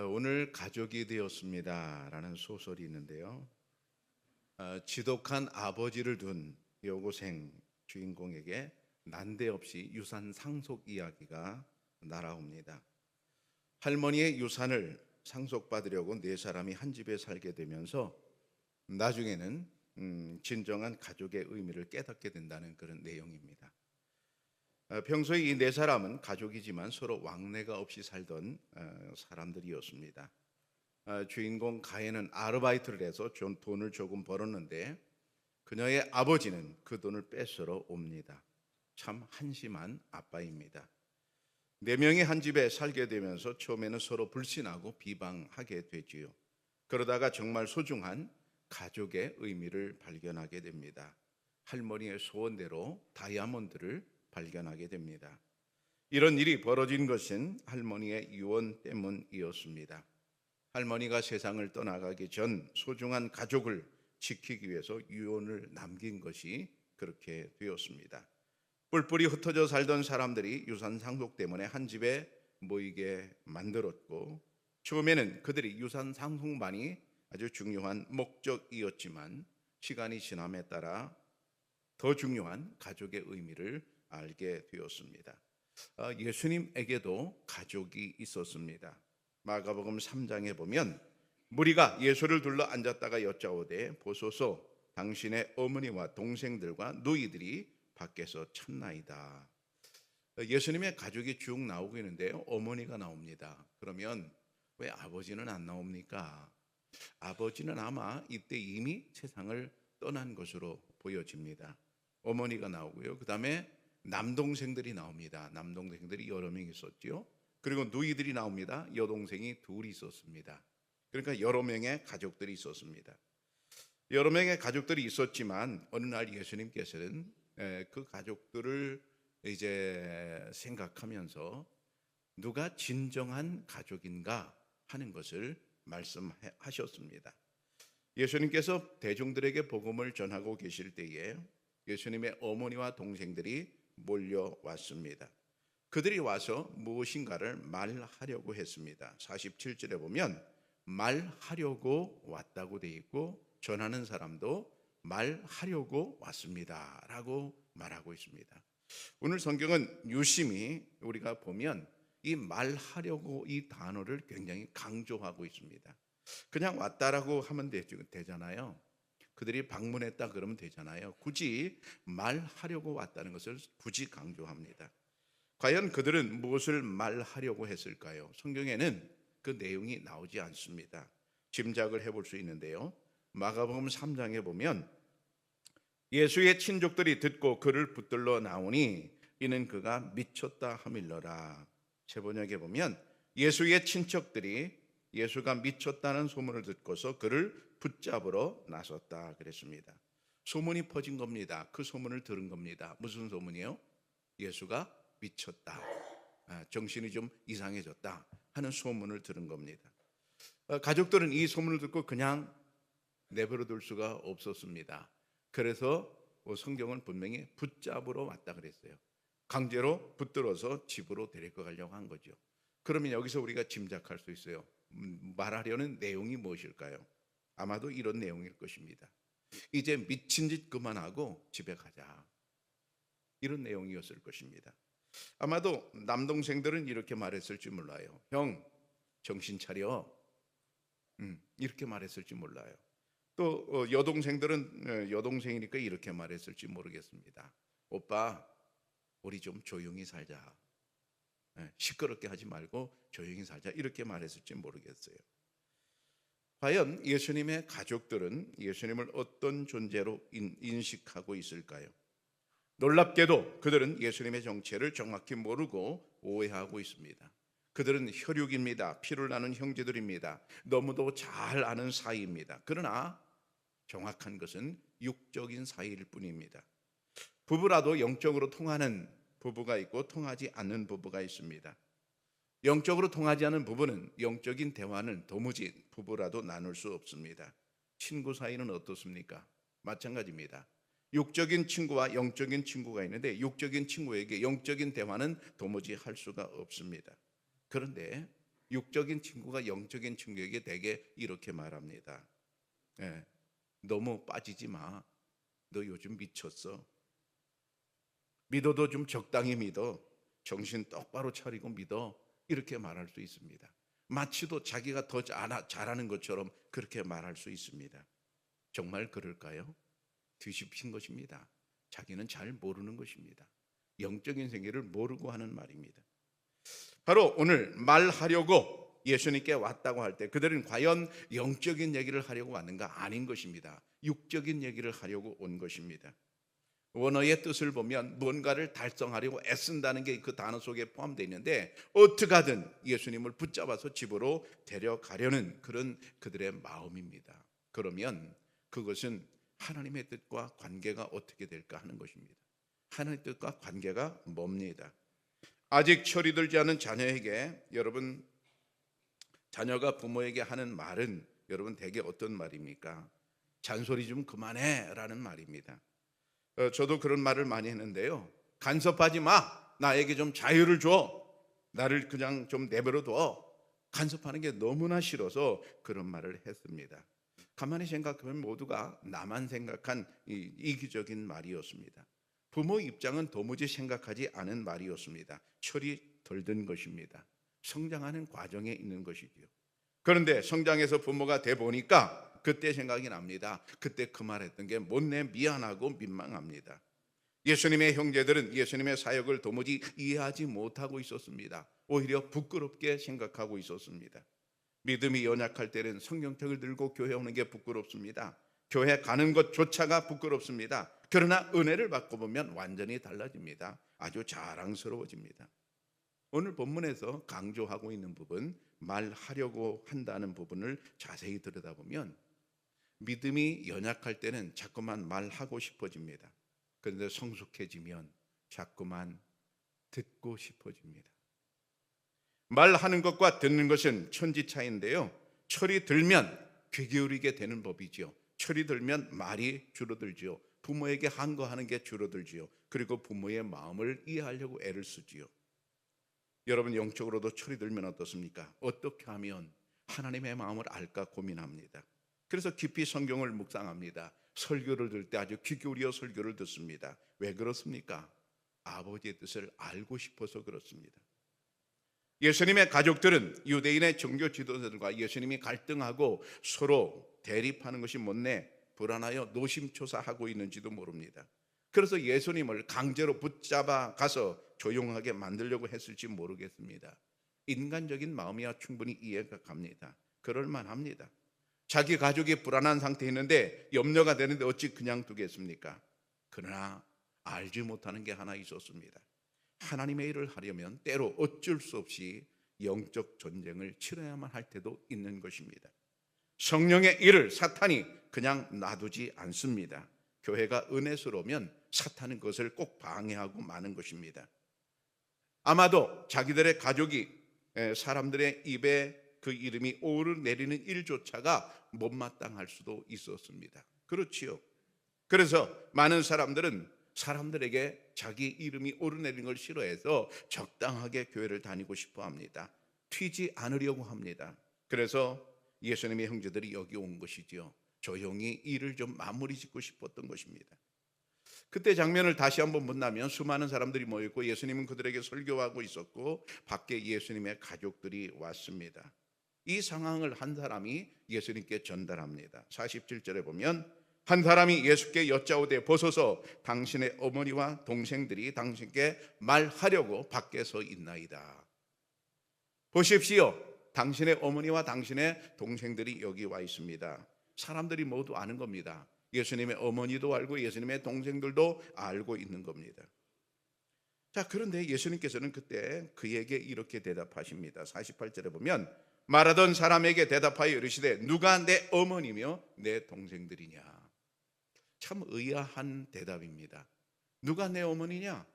오늘 가족이 되었습니다라는 소설이 있는데요. 지독한 아버지를 둔 여고생 주인공에게 난데없이 유산 상속 이야기가 날아옵니다. 할머니의 유산을 상속받으려고 네 사람이 한 집에 살게 되면서 나중에는 진정한 가족의 의미를 깨닫게 된다는 그런 내용입니다. 평소에 이 네 사람은 가족이지만 서로 왕래가 없이 살던 사람들이었습니다. 주인공 가인은 아르바이트를 해서 돈을 조금 벌었는데 그녀의 아버지는 그 돈을 뺏으러 옵니다. 참 한심한 아빠입니다. 네 명이 한 집에 살게 되면서 처음에는 서로 불신하고 비방하게 되지요. 그러다가 정말 소중한 가족의 의미를 발견하게 됩니다. 할머니의 소원대로 다이아몬드를 발견하게 됩니다. 이런 일이 벌어진 것은 할머니의 유언 때문이었습니다. 할머니가 세상을 떠나가기 전 소중한 가족을 지키기 위해서 유언을 남긴 것이 그렇게 되었습니다. 뿔뿔이 흩어져 살던 사람들이 유산 상속 때문에 한 집에 모이게 만들었고, 처음에는 그들이 유산 상속만이 아주 중요한 목적이었지만 시간이 지남에 따라 더 중요한 가족의 의미를 알게 되었습니다. 예수님에게도 가족이 있었습니다. 마가복음 3장에 보면 무리가 예수를 둘러 앉았다가 여짜오되 보소서 당신의 어머니와 동생들과 너희들이 밖에서 찾나이다. 예수님의 가족이 쭉 나오고 있는데요, 어머니가 나옵니다. 그러면 왜 아버지는 안 나옵니까? 아버지는 아마 이때 이미 세상을 떠난 것으로 보여집니다. 어머니가 나오고요, 그 다음에 남동생들이 나옵니다. 남동생들이 여러 명 있었죠. 그리고 누이들이 나옵니다. 여동생이 둘이 있었습니다. 그러니까 여러 명의 가족들이 있었습니다. 여러 명의 가족들이 있었지만 어느 날 예수님께서는 그 가족들을 이제 생각하면서 누가 진정한 가족인가 하는 것을 말씀하셨습니다. 예수님께서 대중들에게 복음을 전하고 계실 때에 예수님의 어머니와 동생들이 몰려왔습니다. 그들이 와서 무엇인가를 말하려고 했습니다. 47절에 보면 말하려고 왔다고 되어 있고 전하는 사람도 말하려고 왔습니다 라고 말하고 있습니다. 오늘 성경은 유심히 우리가 보면 이 말하려고 이 단어를 굉장히 강조하고 있습니다. 그냥 왔다라고 하면 되잖아요. 그들이 방문했다 그러면 되잖아요. 굳이 말하려고 왔다는 것을 굳이 강조합니다. 과연 그들은 무엇을 말하려고 했을까요? 성경에는 그 내용이 나오지 않습니다. 짐작을 해볼 수 있는데요, 마가복음 3장에 보면 예수의 친족들이 듣고 그를 붙들러 나오니 이는 그가 미쳤다 하밀러라. 제번역에 보면 예수의 친척들이 예수가 미쳤다는 소문을 듣고서 그를 붙잡으러 나섰다 그랬습니다. 소문이 퍼진 겁니다. 그 소문을 들은 겁니다. 무슨 소문이요? 예수가 미쳤다, 정신이 좀 이상해졌다 하는 소문을 들은 겁니다. 가족들은 이 소문을 듣고 그냥 내버려 둘 수가 없었습니다. 그래서 성경은 분명히 붙잡으러 왔다 그랬어요. 강제로 붙들어서 집으로 데리고 가려고 한 거죠. 그러면 여기서 우리가 짐작할 수 있어요. 말하려는 내용이 무엇일까요? 아마도 이런 내용일 것입니다. 이제 미친 짓 그만하고 집에 가자, 이런 내용이었을 것입니다. 아마도 남동생들은 이렇게 말했을지 몰라요. 형, 정신 차려, 이렇게 말했을지 몰라요. 또 여동생들은 여동생이니까 이렇게 말했을지 모르겠습니다. 오빠, 우리 좀 조용히 살자, 시끄럽게 하지 말고 조용히 살자, 이렇게 말했을지 모르겠어요. 과연 예수님의 가족들은 예수님을 어떤 존재로 인식하고 있을까요? 놀랍게도 그들은 예수님의 정체를 정확히 모르고 오해하고 있습니다. 그들은 혈육입니다. 피를 나눈 형제들입니다. 너무도 잘 아는 사이입니다. 그러나 정확한 것은 육적인 사이일 뿐입니다. 부부라도 영적으로 통하는 부부가 있고 통하지 않는 부부가 있습니다. 영적으로 통하지 않는 부부는 영적인 대화는 도무지 부부라도 나눌 수 없습니다. 친구 사이는 어떻습니까? 마찬가지입니다. 육적인 친구와 영적인 친구가 있는데 육적인 친구에게 영적인 대화는 도무지 할 수가 없습니다. 그런데 육적인 친구가 영적인 친구에게 대개 이렇게 말합니다. 예, 너무 빠지지 마. 너 요즘 미쳤어. 믿어도 좀 적당히 믿어. 정신 똑바로 차리고 믿어. 이렇게 말할 수 있습니다. 마치도 자기가 더 잘하는 것처럼 그렇게 말할 수 있습니다. 정말 그럴까요? 뒤집힌 것입니다. 자기는 잘 모르는 것입니다. 영적인 세계를 모르고 하는 말입니다. 바로 오늘 말하려고 예수님께 왔다고 할 때 그들은 과연 영적인 얘기를 하려고 왔는가? 아닌 것입니다. 육적인 얘기를 하려고 온 것입니다. 원어의 뜻을 보면 뭔가를 달성하려고 애쓴다는 게 그 단어 속에 포함되어 있는데, 어떻게 하든 예수님을 붙잡아서 집으로 데려가려는 그런 그들의 마음입니다. 그러면 그것은 하나님의 뜻과 관계가 어떻게 될까 하는 것입니다. 하나님의 뜻과 관계가 뭡니다. 아직 철이 들지 않은 자녀에게, 여러분, 자녀가 부모에게 하는 말은 여러분 대개 어떤 말입니까? 잔소리 좀 그만해 라는 말입니다. 저도 그런 말을 많이 했는데요. 간섭하지 마. 나에게 좀 자유를 줘. 나를 그냥 좀 내버려 둬. 간섭하는 게 너무나 싫어서 그런 말을 했습니다. 가만히 생각하면 모두가 나만 생각한 이기적인 말이었습니다. 부모 입장은 도무지 생각하지 않은 말이었습니다. 철이 덜 든 것입니다. 성장하는 과정에 있는 것이지요. 그런데 성장해서 부모가 돼 보니까 그때 생각이 납니다. 그때 그 말했던 게 못내 미안하고 민망합니다. 예수님의 형제들은 예수님의 사역을 도무지 이해하지 못하고 있었습니다. 오히려 부끄럽게 생각하고 있었습니다. 믿음이 연약할 때는 성경책을 들고 교회 오는 게 부끄럽습니다. 교회 가는 것조차가 부끄럽습니다. 그러나 은혜를 받고 보면 완전히 달라집니다. 아주 자랑스러워집니다. 오늘 본문에서 강조하고 있는 부분, 말하려고 한다는 부분을 자세히 들여다보면 믿음이 연약할 때는 자꾸만 말하고 싶어집니다. 그런데 성숙해지면 자꾸만 듣고 싶어집니다. 말하는 것과 듣는 것은 천지차이인데요. 철이 들면 귀 기울이게 되는 법이지요. 철이 들면 말이 줄어들지요. 부모에게 한거하는 게 줄어들지요. 그리고 부모의 마음을 이해하려고 애를 쓰지요. 여러분 영적으로도 철이 들면 어떻습니까? 어떻게 하면 하나님의 마음을 알까 고민합니다. 그래서 깊이 성경을 묵상합니다. 설교를 들을 때 아주 귀 기울여 설교를 듣습니다. 왜 그렇습니까? 아버지의 뜻을 알고 싶어서 그렇습니다. 예수님의 가족들은 유대인의 종교 지도자들과 예수님이 갈등하고 서로 대립하는 것이 못내 불안하여 노심초사하고 있는지도 모릅니다. 그래서 예수님을 강제로 붙잡아 가서 조용하게 만들려고 했을지 모르겠습니다. 인간적인 마음이야 충분히 이해가 갑니다. 그럴만합니다. 자기 가족이 불안한 상태에 있는데 염려가 되는데 어찌 그냥 두겠습니까? 그러나 알지 못하는 게 하나 있었습니다. 하나님의 일을 하려면 때로 어쩔 수 없이 영적 전쟁을 치러야만 할 때도 있는 것입니다. 성령의 일을 사탄이 그냥 놔두지 않습니다. 교회가 은혜스러우면 사탄은 그것을 꼭 방해하고 마는 것입니다. 아마도 자기들의 가족이 사람들의 입에 그 이름이 오르내리는 일조차가 못마땅할 수도 있었습니다. 그렇지요. 그래서 많은 사람들은 사람들에게 자기 이름이 오르내리는 걸 싫어해서 적당하게 교회를 다니고 싶어 합니다. 튀지 않으려고 합니다. 그래서 예수님의 형제들이 여기 온 것이지요. 조용히 일을 좀 마무리 짓고 싶었던 것입니다. 그때 장면을 다시 한번 본다면 수많은 사람들이 모였고 예수님은 그들에게 설교하고 있었고 밖에 예수님의 가족들이 왔습니다. 이 상황을 한 사람이 예수님께 전달합니다. 47절에 보면 한 사람이 예수께 여짜오되 보소서 당신의 어머니와 동생들이 당신께 말하려고 밖에서 있나이다. 보십시오. 당신의 어머니와 당신의 동생들이 여기 와 있습니다. 사람들이 모두 아는 겁니다. 예수님의 어머니도 알고 예수님의 동생들도 알고 있는 겁니다. 자, 그런데 예수님께서는 그때 그에게 이렇게 대답하십니다. 48절에 보면 말하던 사람에게 대답하여 이르시되 누가 내 어머니며 내 동생들이냐. 참 의아한 대답입니다. 누가 내 어머니냐?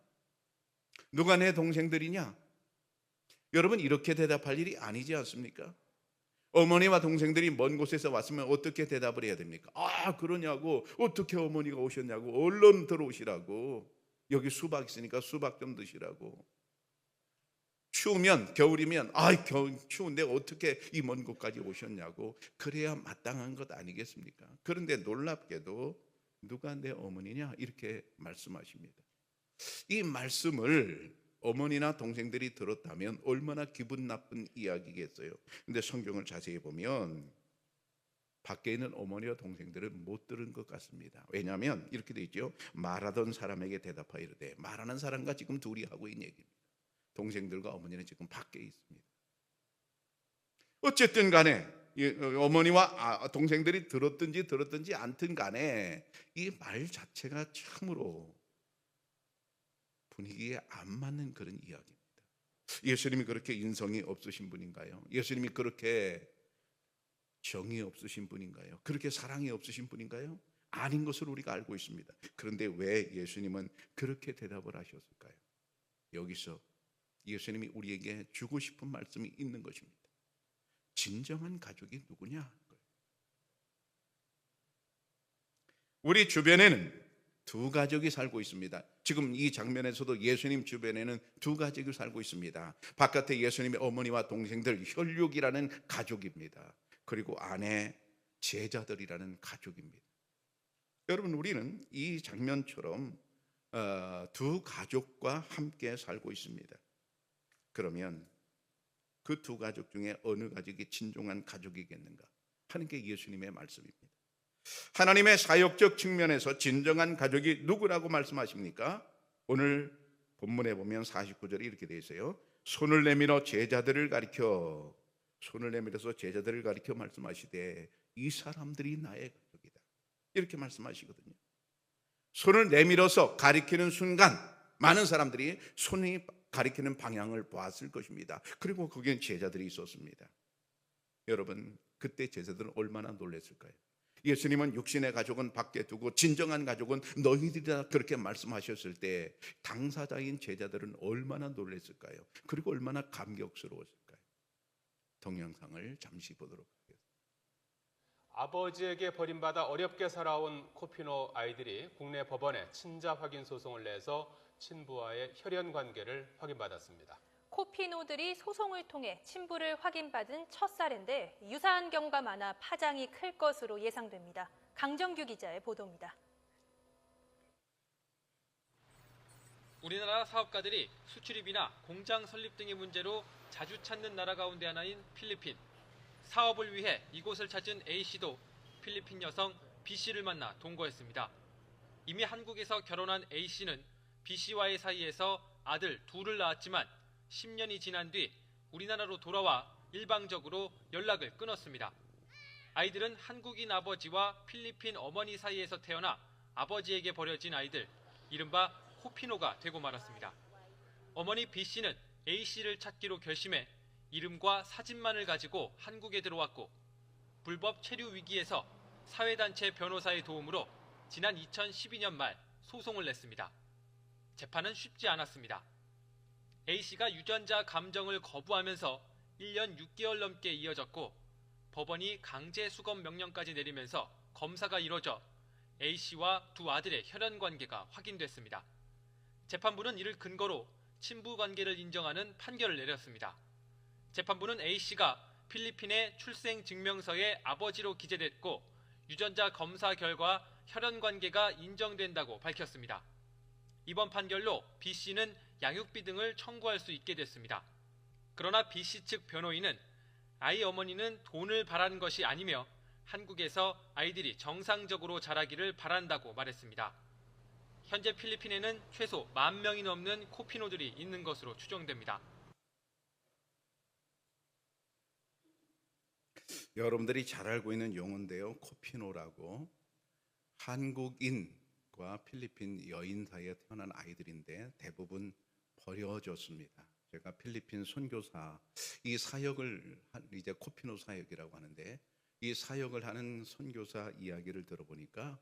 누가 내 동생들이냐? 여러분 이렇게 대답할 일이 아니지 않습니까? 어머니와 동생들이 먼 곳에서 왔으면 어떻게 대답을 해야 됩니까? 아 그러냐고, 어떻게 어머니가 오셨냐고, 얼른 들어오시라고, 여기 수박 있으니까 수박 좀 드시라고. 추우면, 겨울이면 추운데 어떻게 이 먼 곳까지 오셨냐고 그래야 마땅한 것 아니겠습니까? 그런데 놀랍게도 누가 내 어머니냐 이렇게 말씀하십니다. 이 말씀을 어머니나 동생들이 들었다면 얼마나 기분 나쁜 이야기겠어요. 근데 성경을 자세히 보면 밖에 있는 어머니와 동생들은 못 들은 것 같습니다. 왜냐하면 이렇게 돼 있죠. 말하던 사람에게 대답하여 이르되, 말하는 사람과 지금 둘이 하고 있는 얘기입니다. 동생들과 어머니는 지금 밖에 있습니다. 어쨌든 간에 어머니와 동생들이 들었든지 않든 간에 이 말 자체가 참으로 분위기에 안 맞는 그런 이야기입니다. 예수님이 그렇게 인성이 없으신 분인가요? 예수님이 그렇게 정이 없으신 분인가요? 그렇게 사랑이 없으신 분인가요? 아닌 것을 우리가 알고 있습니다. 그런데 왜 예수님은 그렇게 대답을 하셨을까요? 여기서 예수님이 우리에게 주고 싶은 말씀이 있는 것입니다. 진정한 가족이 누구냐? 우리 주변에는 두 가족이 살고 있습니다. 지금 이 장면에서도 예수님 주변에는 두 가족이 살고 있습니다. 바깥에 예수님의 어머니와 동생들, 혈육이라는 가족입니다. 그리고 안에 제자들이라는 가족입니다. 여러분, 우리는 이 장면처럼 두 가족과 함께 살고 있습니다. 그러면 그 두 가족 중에 어느 가족이 진정한 가족이겠는가 하는 게 예수님의 말씀입니다. 하나님의 사역적 측면에서 진정한 가족이 누구라고 말씀하십니까? 오늘 본문에 보면 49절에 이렇게 되어 있어요. 손을 내밀어서 제자들을 가리켜 말씀하시되 이 사람들이 나의 가족이다, 이렇게 말씀하시거든요. 손을 내밀어서 가리키는 순간 많은 사람들이 손이 가리키는 방향을 보았을 것입니다. 그리고 거기엔 제자들이 있었습니다. 여러분, 그때 제자들은 얼마나 놀랐을까요? 예수님은 육신의 가족은 밖에 두고 진정한 가족은 너희들이다 그렇게 말씀하셨을 때 당사자인 제자들은 얼마나 놀랐을까요? 그리고 얼마나 감격스러웠을까요? 동영상을 잠시 보도록 하겠습니다. 아버지에게 버림받아 어렵게 살아온 코피노 아이들이 국내 법원에 친자 확인 소송을 내서 친부와의 혈연 관계를 확인받았습니다. 코피노들이 소송을 통해 친부를 확인받은 첫 사례인데 유사한 경우가 많아 파장이 클 것으로 예상됩니다. 강정규 기자의 보도입니다. 우리나라 사업가들이 수출입이나 공장 설립 등의 문제로 자주 찾는 나라 가운데 하나인 필리핀. 사업을 위해 이곳을 찾은 A씨도 필리핀 여성 B씨를 만나 동거했습니다. 이미 한국에서 결혼한 A씨는 B씨와의 사이에서 아들 둘을 낳았지만 10년이 지난 뒤 우리나라로 돌아와 일방적으로 연락을 끊었습니다. 아이들은 한국인 아버지와 필리핀 어머니 사이에서 태어나 아버지에게 버려진 아이들, 이른바 코피노가 되고 말았습니다. 어머니 B씨는 A씨를 찾기로 결심해 이름과 사진만을 가지고 한국에 들어왔고 불법 체류 위기에서 사회단체 변호사의 도움으로 지난 2012년 말 소송을 냈습니다. 재판은 쉽지 않았습니다. A씨가 유전자 감정을 거부하면서 1년 6개월 넘게 이어졌고 법원이 강제 수검 명령까지 내리면서 검사가 이뤄져 A씨와 두 아들의 혈연 관계가 확인됐습니다. 재판부는 이를 근거로 친부 관계를 인정하는 판결을 내렸습니다. 재판부는 A씨가 필리핀의 출생증명서에 아버지로 기재됐고 유전자 검사 결과 혈연 관계가 인정된다고 밝혔습니다. 이번 판결로 B씨는 양육비 등을 청구할 수 있게 됐습니다. 그러나 B씨 측 변호인은 아이 어머니는 돈을 바란 것이 아니며 한국에서 아이들이 정상적으로 자라기를 바란다고 말했습니다. 현재 필리핀에는 최소 10,000명이 넘는 코피노들이 있는 것으로 추정됩니다. 여러분들이 잘 알고 있는 용어인데요, 코피노라고. 한국인과 필리핀 여인 사이에 태어난 아이들인데 대부분 버려졌습니다. 제가 필리핀 선교사, 이 사역을 이제 코피노 사역이라고 하는데 이 사역을 하는 선교사 이야기를 들어보니까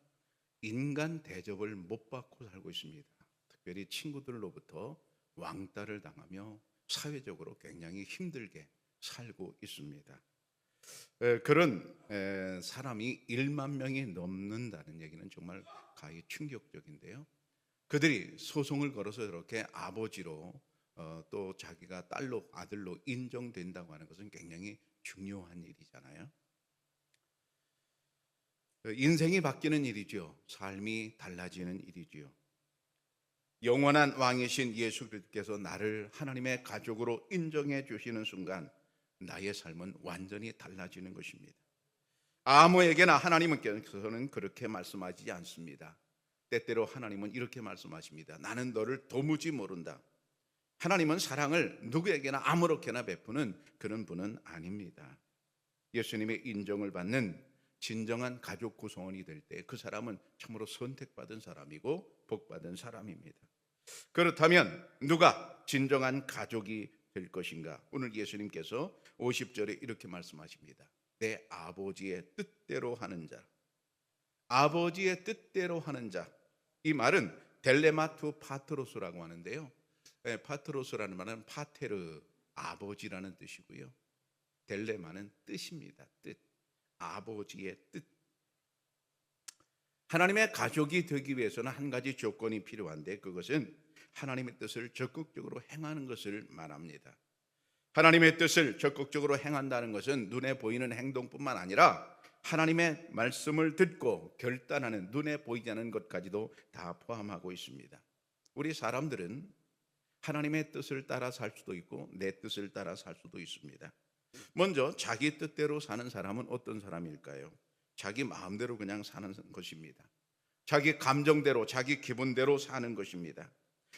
인간 대접을 못 받고 살고 있습니다. 특별히 친구들로부터 왕따를 당하며 사회적으로 굉장히 힘들게 살고 있습니다. 그런 사람이 1만 명이 넘는다는 얘기는 정말 가히 충격적인데요. 그들이 소송을 걸어서 이렇게 아버지로 또 자기가 딸로 아들로 인정된다고 하는 것은 굉장히 중요한 일이잖아요. 인생이 바뀌는 일이죠. 삶이 달라지는 일이지요. 영원한 왕이신 예수 그리스도께서 나를 하나님의 가족으로 인정해 주시는 순간 나의 삶은 완전히 달라지는 것입니다. 아무에게나 하나님께서는 그렇게 말씀하지 않습니다. 때때로 하나님은 이렇게 말씀하십니다. 나는 너를 도무지 모른다. 하나님은 사랑을 누구에게나 아무렇게나 베푸는 그런 분은 아닙니다. 예수님의 인정을 받는 진정한 가족 구성원이 될 때 그 사람은 참으로 선택받은 사람이고 복받은 사람입니다. 그렇다면 누가 진정한 가족이 될 것인가? 오늘 예수님께서 50절에 이렇게 말씀하십니다. 내 아버지의 뜻대로 하는 자. 아버지의 뜻대로 하는 자. 이 말은 델레마투 파트로스라고 하는데요. 파트로스라는 말은 파테르, 아버지라는 뜻이고요. 델레마는 뜻입니다. 뜻. 아버지의 뜻. 하나님의 가족이 되기 위해서는 한 가지 조건이 필요한데 그것은 하나님의 뜻을 적극적으로 행하는 것을 말합니다. 하나님의 뜻을 적극적으로 행한다는 것은 눈에 보이는 행동뿐만 아니라 하나님의 말씀을 듣고 결단하는 눈에 보이지 않는 것까지도 다 포함하고 있습니다. 우리 사람들은 하나님의 뜻을 따라 살 수도 있고 내 뜻을 따라 살 수도 있습니다. 먼저 자기 뜻대로 사는 사람은 어떤 사람일까요? 자기 마음대로 그냥 사는 것입니다. 자기 감정대로 자기 기분대로 사는 것입니다.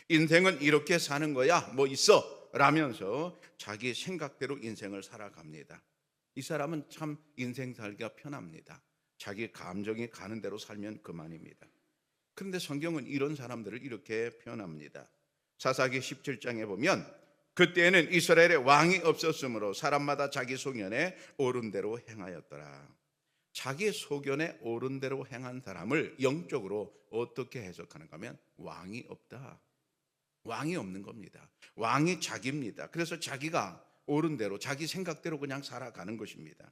인생은 이렇게 사는 거야 뭐 있어 라면서 자기 생각대로 인생을 살아갑니다. 이 사람은 참 인생 살기가 편합니다. 자기 감정이 가는 대로 살면 그만입니다. 그런데 성경은 이런 사람들을 이렇게 표현합니다. 사사기 17장에 보면 그때에는 이스라엘에 왕이 없었으므로 사람마다 자기 소견에 옳은 대로 행하였더라. 자기 소견에 옳은 대로 행한 사람을 영적으로 어떻게 해석하는가 하면 왕이 없다. 왕이 없는 겁니다. 왕이 자기입니다. 그래서 자기가 옳은 대로 자기 생각대로 그냥 살아가는 것입니다.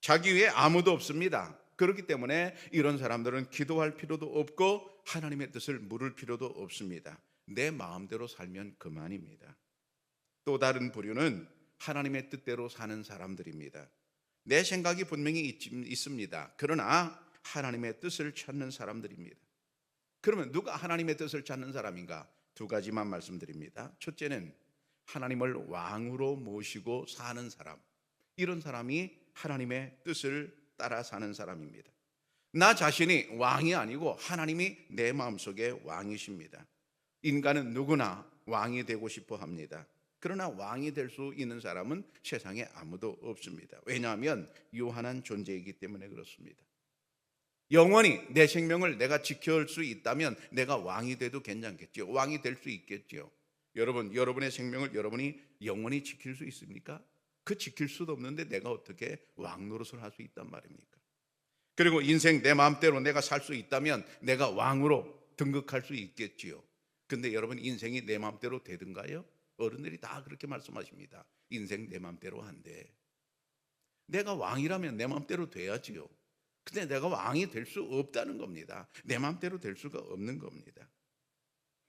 자기 위에 아무도 없습니다. 그렇기 때문에 이런 사람들은 기도할 필요도 없고 하나님의 뜻을 물을 필요도 없습니다. 내 마음대로 살면 그만입니다. 또 다른 부류는 하나님의 뜻대로 사는 사람들입니다. 내 생각이 분명히 있습니다. 그러나 하나님의 뜻을 찾는 사람들입니다. 그러면 누가 하나님의 뜻을 찾는 사람인가? 두 가지만 말씀드립니다. 첫째는 하나님을 왕으로 모시고 사는 사람. 이런 사람이 하나님의 뜻을 따라 사는 사람입니다. 나 자신이 왕이 아니고 하나님이 내 마음속에 왕이십니다. 인간은 누구나 왕이 되고 싶어 합니다. 그러나 왕이 될 수 있는 사람은 세상에 아무도 없습니다. 왜냐하면 유한한 존재이기 때문에 그렇습니다. 영원히 내 생명을 내가 지킬 수 있다면 내가 왕이 돼도 괜찮겠죠. 왕이 될 수 있겠죠. 여러분의 생명을 여러분이 영원히 지킬 수 있습니까? 그 지킬 수도 없는데 내가 어떻게 왕 노릇을 할 수 있단 말입니까? 그리고 인생 내 마음대로 내가 살 수 있다면 내가 왕으로 등극할 수 있겠지요. 근데 여러분 인생이 내 마음대로 되든가요? 어른들이 다 그렇게 말씀하십니다. 인생 내 마음대로 한대. 내가 왕이라면 내 마음대로 돼야지요. 근데 내가 왕이 될 수 없다는 겁니다. 내 마음대로 될 수가 없는 겁니다.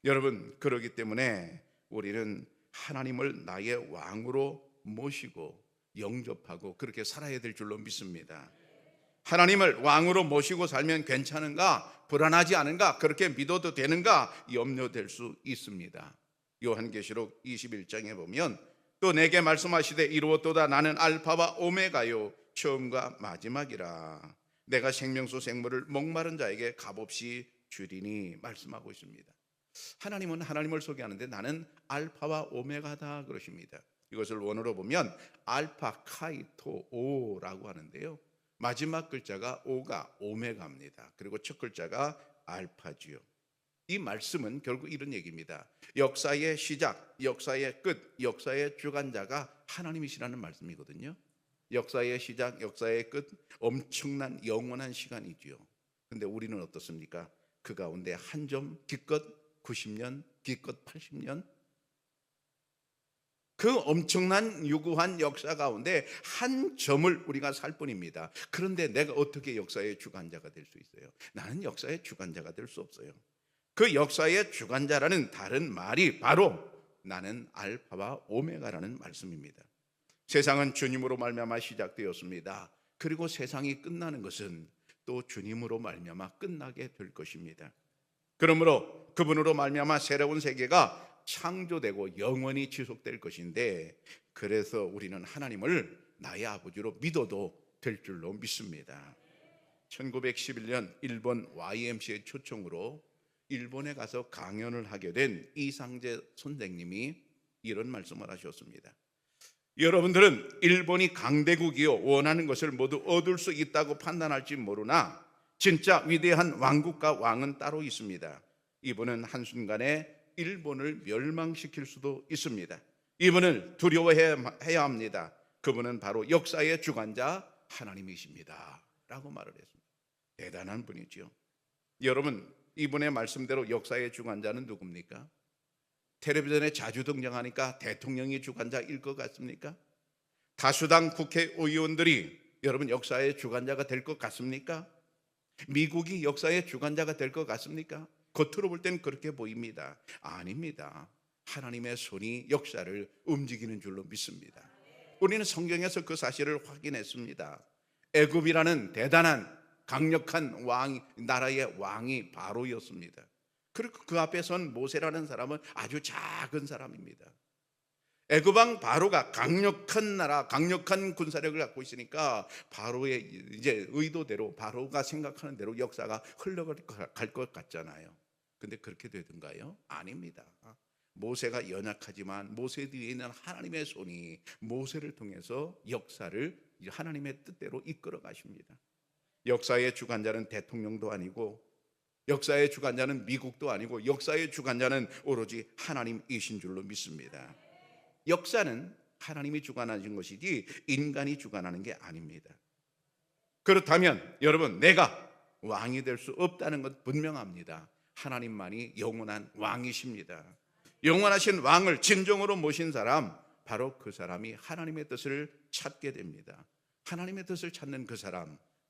여러분 그러기 때문에 우리는 하나님을 나의 왕으로 모시고 영접하고 그렇게 살아야 될 줄로 믿습니다. 하나님을 왕으로 모시고 살면 괜찮은가? 불안하지 않은가? 그렇게 믿어도 되는가? 염려될 수 있습니다. 요한계시록 21장에 보면 또 내게 말씀하시되 이루었도다. 나는 알파와 오메가요 처음과 마지막이라. 내가 생명수 생물을 목마른 자에게 값없이 주리니 말씀하고 있습니다. 하나님은 하나님을 소개하는데 나는 알파와 오메가다 그러십니다. 이것을 원어로 보면 알파 카이토 오라고 하는데요. 마지막 글자가 오가 오메가입니다. 그리고 첫 글자가 알파지요. 이 말씀은 결국 이런 얘기입니다. 역사의 시작, 역사의 끝, 역사의 주관자가 하나님이시라는 말씀이거든요. 역사의 시작, 역사의 끝, 엄청난 영원한 시간이지요. 근데 우리는 어떻습니까? 그 가운데 한 점 기껏 90년, 기껏 80년, 그 엄청난 유구한 역사 가운데 한 점을 우리가 살 뿐입니다. 그런데 내가 어떻게 역사의 주관자가 될 수 있어요? 나는 역사의 주관자가 될 수 없어요. 그 역사의 주관자라는 다른 말이 바로 나는 알파와 오메가라는 말씀입니다. 세상은 주님으로 말미암아 시작되었습니다. 그리고 세상이 끝나는 것은 또 주님으로 말미암아 끝나게 될 것입니다. 그러므로 그분으로 말미암아 새로운 세계가 창조되고 영원히 지속될 것인데, 그래서 우리는 하나님을 나의 아버지로 믿어도 될 줄로 믿습니다. 1911년 일본 YMCA 초청으로 일본에 가서 강연을 하게 된 이상재 선생님이 이런 말씀을 하셨습니다. 여러분들은 일본이 강대국이요 원하는 것을 모두 얻을 수 있다고 판단할지 모르나 진짜 위대한 왕국과 왕은 따로 있습니다. 이분은 한순간에 일본을 멸망시킬 수도 있습니다. 이분을 두려워해야 합니다. 그분은 바로 역사의 주관자 하나님이십니다 라고 말을 했습니다. 대단한 분이죠. 여러분, 이분의 말씀대로 역사의 주관자는 누굽니까? 텔레비전에 자주 등장하니까 대통령이 주관자일 것 같습니까? 다수당 국회의원들이 여러분 역사의 주관자가 될 것 같습니까? 미국이 역사의 주관자가 될 것 같습니까? 겉으로 볼 때는 그렇게 보입니다. 아닙니다. 하나님의 손이 역사를 움직이는 줄로 믿습니다. 우리는 성경에서 그 사실을 확인했습니다. 애굽이라는 대단한 강력한 나라의 왕이 바로였습니다. 그리고 그 앞에 선 모세라는 사람은 아주 작은 사람입니다. 애굽 왕 바로가 강력한 나라, 강력한 군사력을 갖고 있으니까 바로의 이제 의도대로, 바로가 생각하는 대로 역사가 흘러갈 것 같잖아요. 근데 그렇게 되던가요? 아닙니다. 모세가 연약하지만 모세 뒤에 있는 하나님의 손이 모세를 통해서 역사를 하나님의 뜻대로 이끌어 가십니다. 역사의 주관자는 대통령도 아니고, 역사의 주관자는 미국도 아니고, 역사의 주관자는 오로지 하나님이신 줄로 믿습니다. 역사는 하나님이 주관하신 것이지 인간이 주관하는 게 아닙니다. 그렇다면 여러분, 내가 왕이 될 수 없다는 것 분명합니다. 하나님만이 영원한 왕이십니다. 영원하신 왕을 진정으로 모신 사람, 바로 그 사람이 하나님의 뜻을 찾게 됩니다. 하나님의 뜻을 찾는 그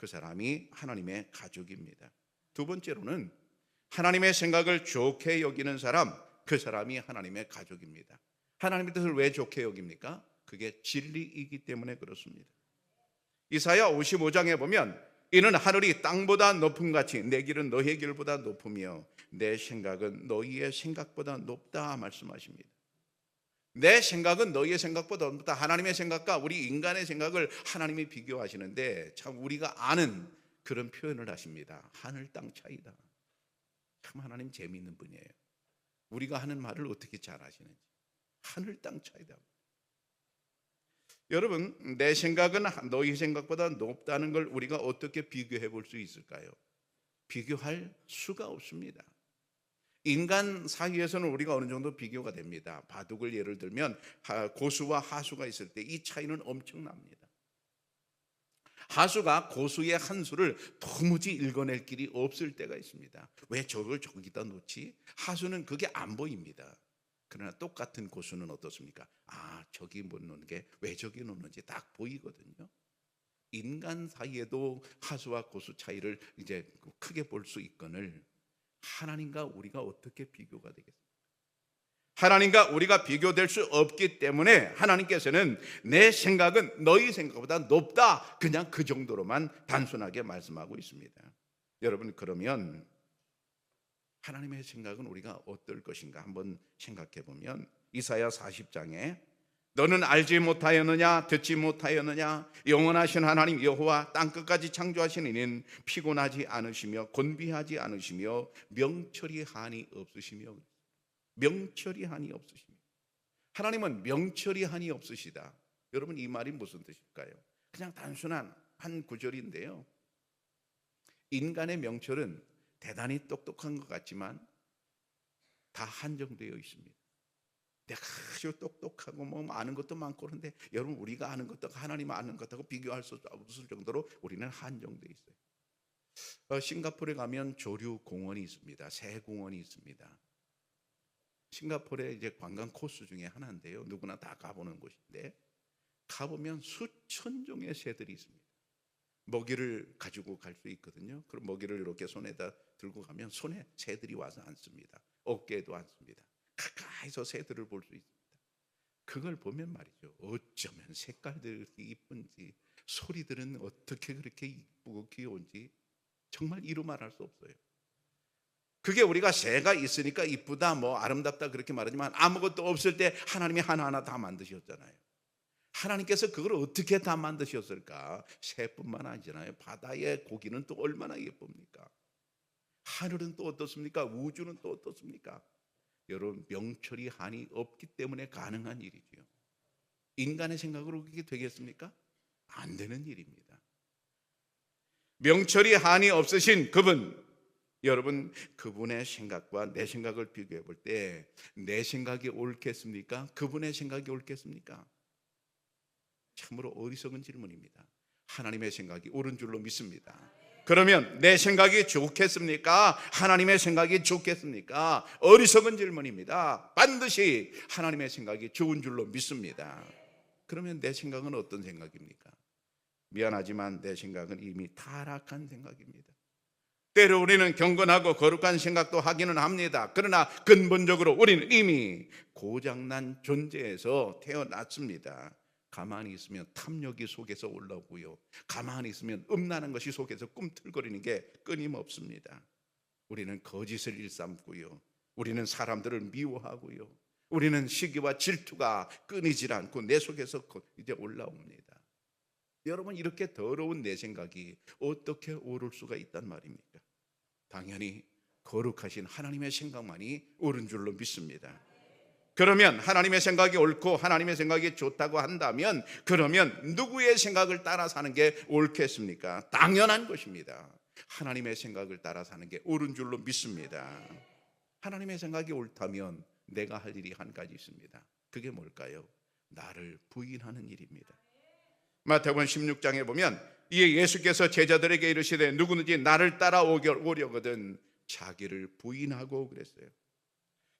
사람이 하나님의 가족입니다. 두 번째로는 하나님의 생각을 좋게 여기는 사람, 그 사람이 하나님의 가족입니다. 하나님의 뜻을 왜 좋게 여깁니까? 그게 진리이기 때문에 그렇습니다. 이사야 55장에 보면 이는 하늘이 땅보다 높음 같이 내 길은 너희 길보다 높으며 내 생각은 너희의 생각보다 높다 말씀하십니다. 내 생각은 너희의 생각보다 높다. 하나님의 생각과 우리 인간의 생각을 하나님이 비교하시는데 참 우리가 아는 그런 표현을 하십니다. 하늘 땅 차이다. 참 하나님 재미있는 분이에요. 우리가 하는 말을 어떻게 잘 하시는지. 하늘 땅 차이다. 여러분, 내 생각은 너희 생각보다 높다는 걸 우리가 어떻게 비교해 볼 수 있을까요? 비교할 수가 없습니다. 인간 사이에서는 우리가 어느 정도 비교가 됩니다. 바둑을 예를 들면 고수와 하수가 있을 때 이 차이는 엄청납니다. 하수가 고수의 한 수를 도무지 읽어낼 길이 없을 때가 있습니다. 왜 저걸 저기다 놓지? 하수는 그게 안 보입니다. 그러나 똑같은 고수는 어떻습니까? 저기 못 놓는 게 왜 저기 놓는지 딱 보이거든요. 인간 사이에도 하수와 고수 차이를 이제 크게 볼 수 있거늘 하나님과 우리가 어떻게 비교가 되겠습니까? 하나님과 우리가 비교될 수 없기 때문에 하나님께서는 내 생각은 너희 생각보다 높다, 그냥 그 정도로만 단순하게 말씀하고 있습니다. 여러분, 그러면 하나님의 생각은 우리가 어떨 것인가 한번 생각해 보면 이사야 40장에 너는 알지 못하였느냐, 듣지 못하였느냐, 영원하신 하나님 여호와 땅끝까지 창조하신 이는 피곤하지 않으시며 곤비하지 않으시며 명철이 한이 없으시며. 명철이 한이 없으시며. 하나님은 명철이 한이 없으시다. 여러분, 이 말이 무슨 뜻일까요? 그냥 단순한 한 구절인데요, 인간의 명철은 대단히 똑똑한 것 같지만 다 한정되어 있습니다. 내가 아주 똑똑하고 뭐 아는 것도 많고 그런데 여러분, 우리가 아는 것도 하나님 아는 것하고 비교할 수 없을 정도로 우리는 한정되어 있어요. 싱가포르에 가면 조류 공원이 있습니다. 새 공원이 있습니다. 싱가포르의 이제 관광 코스 중에 하나인데요, 누구나 다 가보는 곳인데 가보면 수천 종의 새들이 있습니다. 먹이를 가지고 갈 수 있거든요. 그럼 먹이를 이렇게 손에다 들고 가면 손에 새들이 와서 앉습니다. 어깨에도 앉습니다. 가까이서 새들을 볼 수 있습니다. 그걸 보면 말이죠, 어쩌면 색깔들이 이쁜지, 소리들은 어떻게 그렇게 이쁘고 귀여운지 정말 이루 말할 수 없어요. 그게 우리가 새가 있으니까 이쁘다, 뭐 아름답다 그렇게 말하지만 아무것도 없을 때 하나님이 하나하나 다 만드셨잖아요. 하나님께서 그걸 어떻게 다 만드셨을까? 새뿐만 아니잖아요. 바다의 고기는 또 얼마나 예쁩니까? 하늘은 또 어떻습니까? 우주는 또 어떻습니까? 여러분, 명철이 한이 없기 때문에 가능한 일이지요. 인간의 생각으로 그게 되겠습니까? 안 되는 일입니다. 명철이 한이 없으신 그분, 여러분, 그분의 생각과 내 생각을 비교해 볼 때 내 생각이 옳겠습니까? 그분의 생각이 옳겠습니까? 참으로 어리석은 질문입니다. 하나님의 생각이 옳은 줄로 믿습니다. 그러면 내 생각이 좋겠습니까? 하나님의 생각이 좋겠습니까? 어리석은 질문입니다. 반드시 하나님의 생각이 좋은 줄로 믿습니다. 그러면 내 생각은 어떤 생각입니까? 미안하지만 내 생각은 이미 타락한 생각입니다. 때로 우리는 경건하고 거룩한 생각도 하기는 합니다. 그러나 근본적으로 우리는 이미 고장난 존재에서 태어났습니다. 가만히 있으면 탐욕이 속에서 올라오고요, 가만히 있으면 음란한 것이 속에서 꿈틀거리는 게 끊임없습니다. 우리는 거짓을 일삼고요, 우리는 사람들을 미워하고요, 우리는 시기와 질투가 끊이질 않고 내 속에서 이제 올라옵니다. 여러분, 이렇게 더러운 내 생각이 어떻게 옳을 수가 있단 말입니까? 당연히 거룩하신 하나님의 생각만이 옳은 줄로 믿습니다. 그러면 하나님의 생각이 옳고 하나님의 생각이 좋다고 한다면, 그러면 누구의 생각을 따라 사는 게 옳겠습니까? 당연한 것입니다. 하나님의 생각을 따라 사는 게 옳은 줄로 믿습니다. 하나님의 생각이 옳다면 내가 할 일이 한 가지 있습니다. 그게 뭘까요? 나를 부인하는 일입니다. 마태복음 16장에 보면 이에 예수께서 제자들에게 이르시되 누구든지 나를 따라오려거든 자기를 부인하고 그랬어요.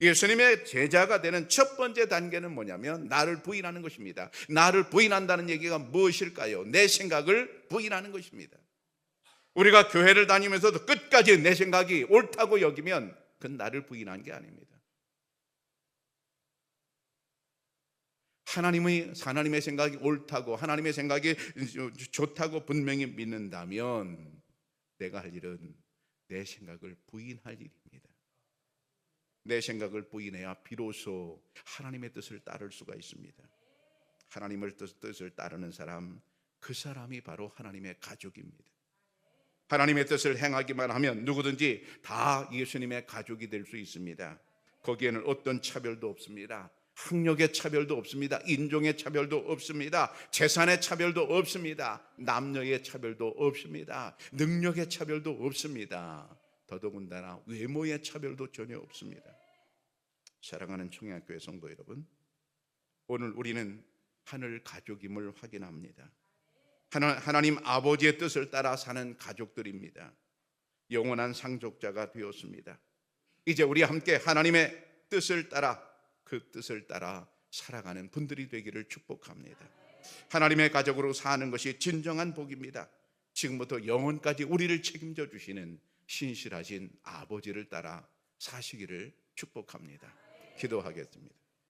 예수님의 제자가 되는 첫 번째 단계는 뭐냐면 나를 부인하는 것입니다. 나를 부인한다는 얘기가 무엇일까요? 내 생각을 부인하는 것입니다. 우리가 교회를 다니면서도 끝까지 내 생각이 옳다고 여기면 그건 나를 부인한 게 아닙니다. 하나님의 생각이 옳다고, 하나님의 생각이 좋다고 분명히 믿는다면 내가 할 일은 내 생각을 부인할 일입니다. 내 생각을 부인해야 비로소 하나님의 뜻을 따를 수가 있습니다. 하나님의 뜻을 따르는 사람, 그 사람이 바로 하나님의 가족입니다. 하나님의 뜻을 행하기만 하면 누구든지 다 예수님의 가족이 될 수 있습니다. 거기에는 어떤 차별도 없습니다. 학력의 차별도 없습니다. 인종의 차별도 없습니다. 재산의 차별도 없습니다. 남녀의 차별도 없습니다. 능력의 차별도 없습니다. 더더군다나 외모의 차별도 전혀 없습니다. 사랑하는 청양교회 성도 여러분, 오늘 우리는 하늘 가족임을 확인합니다. 하나님 아버지의 뜻을 따라 사는 가족들입니다. 영원한 상속자가 되었습니다. 이제 우리 함께 하나님의 뜻을 따라, 그 뜻을 따라 살아가는 분들이 되기를 축복합니다. 하나님의 가족으로 사는 것이 진정한 복입니다. 지금부터 영원까지 우리를 책임져 주시는 신실하신 아버지를 따라 사시기를 축복합니다. 기도하겠습니다.